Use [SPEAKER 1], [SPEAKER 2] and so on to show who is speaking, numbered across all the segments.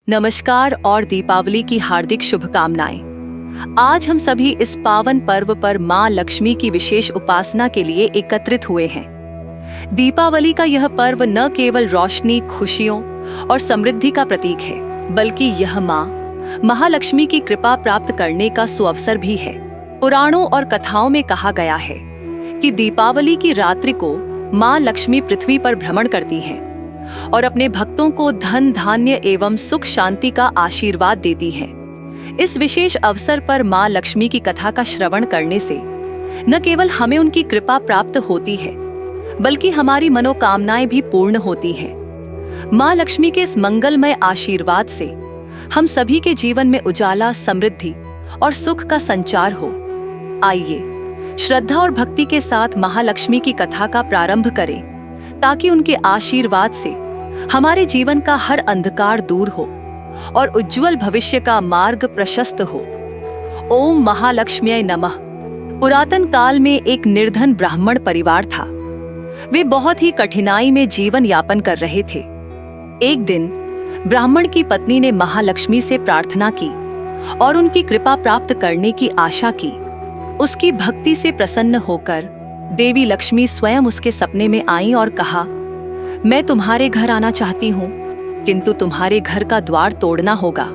[SPEAKER 1] नमस्कार और दीपावली की हार्दिक शुभकामनाएं। आज हम सभी इस पावन पर्व पर मां लक्ष्मी की विशेष उपासना के लिए एकत्रित हुए हैं। दीपावली का यह पर्व न केवल रोशनी, खुशियों और समृद्धि का प्रतीक है, बल्कि यह मां महालक्ष्मी की कृपा प्राप्त करने का सुअवसर भी है। पुराणों और कथाओं में कहा गया है कि दीपावली की रात्रि को मां लक्ष्मी पृथ्वी पर भ्रमण करती हैं और अपने भक्तों को धन, धान्य एवं सुख शांति का आशीर्वाद देती हैं। इस विशेष अवसर पर मां लक्ष्मी की कथा का श्रवण करने से न केवल हमें उनकी कृपा प्राप्त होती है, बल्कि हमारी मनोकामनाएं भी पूर्ण होती हैं। मां लक्ष्मी के इस मंगलमय आशीर्वाद से हम सभी के जीवन में उजाला, समृद्धि और सुख का संचार हो। आइए श्रद्धा और भक्ति के साथ महालक्ष्मी की कथा का प्रारंभ करें, ताकि उनके आशीर्वाद से हमारे जीवन का हर अंधकार दूर हो और उज्जवल भविष्य का मार्ग प्रशस्त हो। ओम महालक्ष्म्यै नमः। पुरातन काल में एक निर्धन ब्राह्मण परिवार था। वे बहुत ही कठिनाई में जीवन यापन कर रहे थे। एक दिन ब्राह्मण की पत्नी ने महालक्ष्मी से प्रार्थना की और उनकी कृपा प्राप्त करने की आशा की। उसकी भक्ति से प्रसन्न होकर देवी लक्ष्मी स्वयं उसके सपने में आईं और कहा, मैं तुम्हारे घर आना चाहती हूँ, किंतु तुम्हारे घर का द्वार तोड़ना होगा।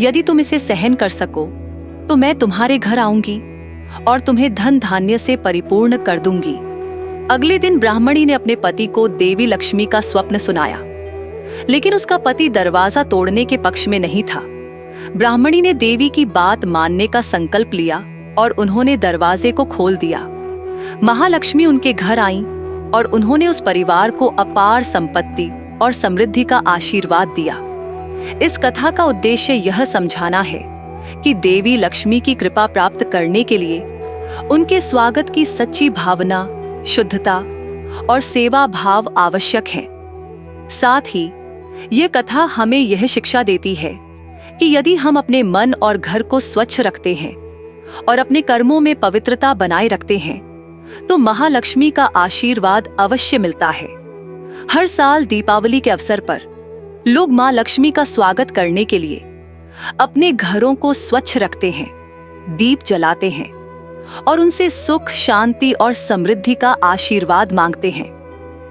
[SPEAKER 1] यदि तुम इसे सहन कर सको तो मैं तुम्हारे घर आऊंगी और तुम्हें धन धान्य से परिपूर्ण कर दूंगी। अगले दिन ब्राह्मणी ने अपने पति को देवी लक्ष्मी का स्वप्न सुनाया, लेकिन उसका पति दरवाजा तोड़ने के पक्ष में नहीं था। ब्राह्मणी ने देवी की बात मानने का संकल्प लिया और उन्होंने दरवाजे को खोल दिया। महालक्ष्मी उनके घर आईं और उन्होंने उस परिवार को अपार संपत्ति और समृद्धि का आशीर्वाद दिया। इस कथा का उद्देश्य यह समझाना है कि देवी लक्ष्मी की कृपा प्राप्त करने के लिए उनके स्वागत की सच्ची भावना, शुद्धता और सेवा भाव आवश्यक है। साथ ही ये कथा हमें यह शिक्षा देती है कि यदि हम अपने मन और घर को स्वच्छ रखते हैं और अपने कर्मों में पवित्रता बनाए रखते हैं, तो महालक्ष्मी का आशीर्वाद अवश्य मिलता है। हर साल दीपावली के अवसर पर लोग मां लक्ष्मी का स्वागत करने के लिए अपने घरों को स्वच्छ रखते हैं, दीप जलाते हैं और उनसे सुख, शांति और समृद्धि का आशीर्वाद मांगते हैं।